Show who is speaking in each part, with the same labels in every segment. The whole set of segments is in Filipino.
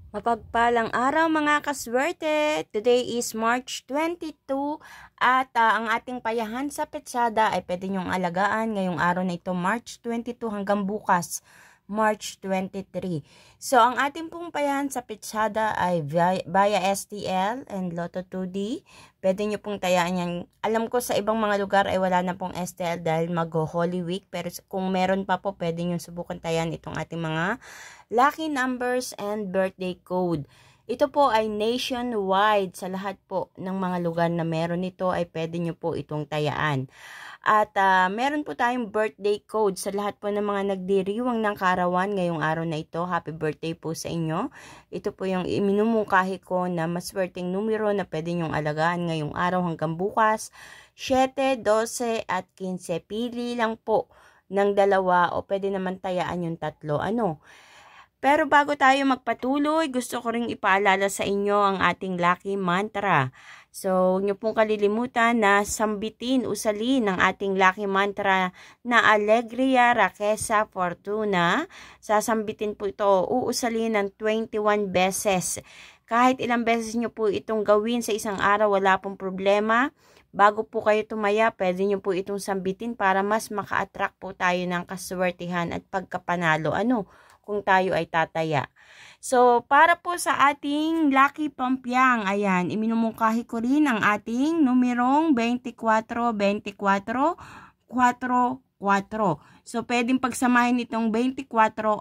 Speaker 1: Mapagpalang araw mga kaswerte! Today is March 22 at ang ating payahan sa petsada ay pwede nyong alagaan ngayong araw na ito, March 22 hanggang bukas, March 23. So ang ating pong payahan sa petsada ay via STL and Lotto 2D. Pwede nyo pong tayaan yan. Alam ko sa ibang mga lugar ay wala na pong STL dahil mag-Holy Week. Pero kung meron pa po, pwede nyo subukan tayan itong ating mga lucky numbers and birthday code. Ito po ay nationwide sa lahat po ng mga lugar na meron nito ay pwede nyo po itong tayaan. At meron po tayong birthday code sa lahat po ng mga nagdiriwang ng kaarawan ngayong araw na ito. Happy birthday po sa inyo. Ito po yung iminumungkahi ko na maswerteng numero na pwede nyong alagaan ngayong araw hanggang bukas. 7, 12 at 15. Pili lang po ng dalawa o pwede naman tayaan yung tatlo. Pero bago tayo magpatuloy, gusto ko ring ipaalala sa inyo ang ating lucky mantra. So, huwag niyo pong kalilimutan na sambitin, usalin ang ating lucky mantra na Alegria, Riqueza, Fortuna. Sasambitin po ito, uusalin ng 21 beses. Kahit ilang beses niyo po itong gawin sa isang araw, wala pong problema. Bago po kayo tumaya, pwede niyo po itong sambitin para mas maka-attract po tayo ng kaswertihan at pagkapanalo. Kung tayo ay tataya. So, para po sa ating lucky pampiyang, ayan, iminumungkahi ko rin ang ating numerong 24, 24, 4, 4. So, pwedeng pagsamahin itong 24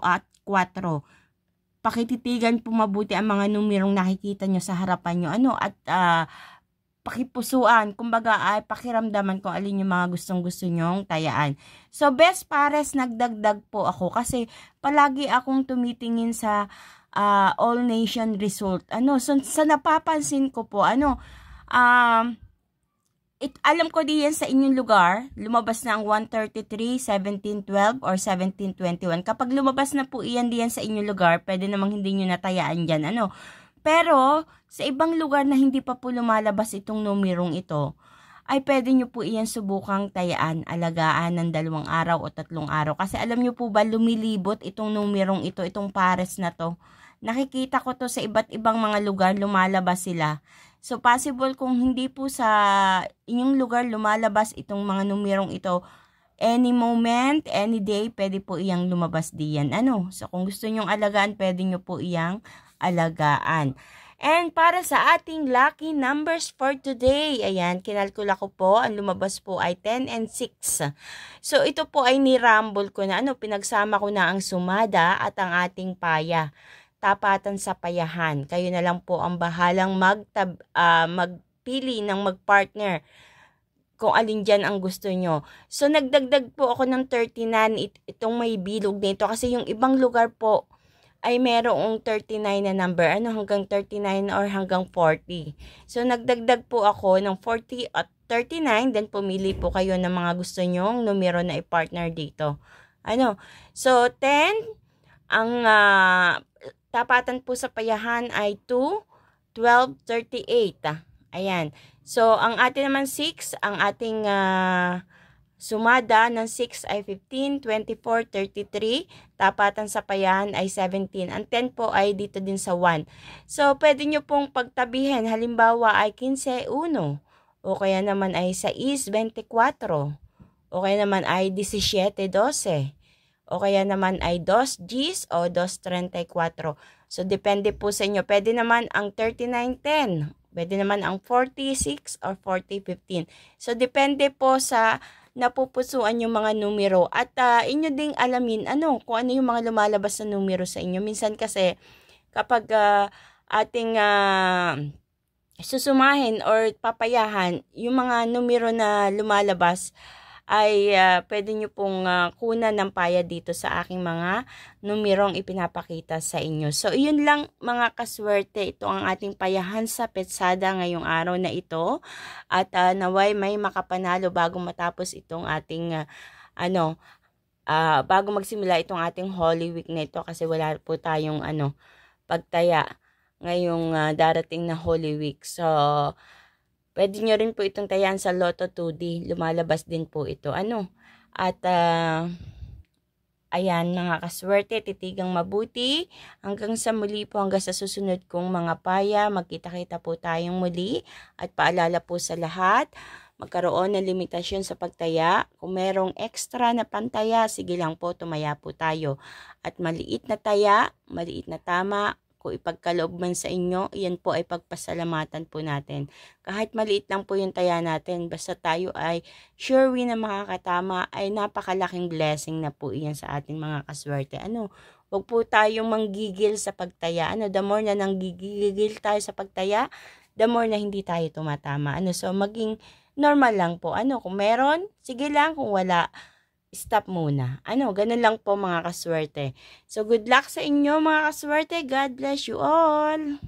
Speaker 1: at 4. Pakititigan po mabuti ang mga numerong nakikita nyo sa harapan nyo. At pakipusuan, kumbaga ay pakiramdaman kung alin yung mga gustong-gusto nyong tayaan. So, best pares nagdagdag po ako kasi palagi akong tumitingin sa all nation result. So, sa napapansin ko po, alam ko diyan sa inyong lugar, lumabas na ang 133, 1712 or 1721. Kapag lumabas na po iyan diyan sa inyong lugar, pwede namang hindi nyo natayaan dyan. Pero, sa ibang lugar na hindi pa po lumalabas itong numerong ito, ay pwede nyo po iyan subukang tayaan, alagaan ng 2 araw o 3 araw. Kasi alam nyo po ba, lumilibot itong numerong ito, itong pares na to. Nakikita ko to sa iba't ibang mga lugar, lumalabas sila. So, possible kung hindi po sa inyong lugar lumalabas itong mga numerong ito, any moment, any day, pwede po iyang lumabas diyan. So, kung gusto nyong alagaan, pwede nyo po iyang alagaan. And para sa ating lucky numbers for today, ayan, kinalkula ko po, ang lumabas po ay 10 and 6. So, ito po ay nirambol ko na, pinagsama ko na ang sumada at ang ating paya. Tapatan sa payahan. Kayo na lang po ang bahalang magpili ng magpartner kung alin dyan ang gusto nyo. So, nagdagdag po ako ng 39 itong may bilog nito kasi yung ibang lugar po ay merong 39 na number. Hanggang 39 or hanggang 40. So, nagdagdag po ako ng 40 at 39. Then, pumili po kayo ng mga gusto nyong numero na i-partner dito. So, 10. Ang tapatan po sa payahan ay 2, 12, 38. Ayan. So, ang ating naman 6, ang ating sumada ng 6 ay 15, 24, 33. Tapatan sa payahan ay 17. Ang 10 po ay dito din sa 1. So, pwede nyo pong pagtabihin. Halimbawa ay 15, 1. O kaya naman ay 6, 24. O kaya naman ay 17, 12. O kaya naman ay 2 Gs o 2.34. So, depende po sa inyo. Pwede naman ang 39.10. Pwede naman ang 46 or 40.15. So, depende po sa napupusuan yung mga numero. At inyo ding alamin kung ano yung mga lumalabas na numero sa inyo. Minsan kasi kapag ating susumahin or papayahan, yung mga numero na lumalabas ay pwede nyo pong kunan ng paya dito sa aking mga numerong ipinapakita sa inyo. So, yun lang mga kaswerte. Ito ang ating payahan sa petsada ngayong araw na ito. At naway may makapanalo bago matapos itong ating, bago magsimula itong ating Holy Week na ito kasi wala po tayong pagtaya ngayong darating na Holy Week. So, pwede nyo rin po itong tayan sa Lotto 2D. Lumalabas din po ito. At Ayan mga kaswerte, titigang mabuti. Hanggang sa muli po, hanggang sa susunod kong mga paya. Magkita-kita po tayong muli. At paalala po sa lahat, magkaroon ng limitasyon sa pagtaya. Kung merong extra na pantaya, sige lang po, tumaya po tayo. At maliit na taya, maliit na tama, kung ipagkaloob man sa inyo, iyan po ay pagpasalamatan po natin. Kahit maliit lang po yung taya natin, basta tayo ay sure na makakatama, ay napakalaking blessing na po iyan sa ating mga kaswerte. Huwag po tayong manggigil sa pagtaya. The more na nanggigil tayo sa pagtaya, the more na hindi tayo tumatama. So maging normal lang po. Kung meron, sige lang. Kung wala, stop muna. Ganun lang po mga kaswerte. So, good luck sa inyo mga kaswerte. God bless you all.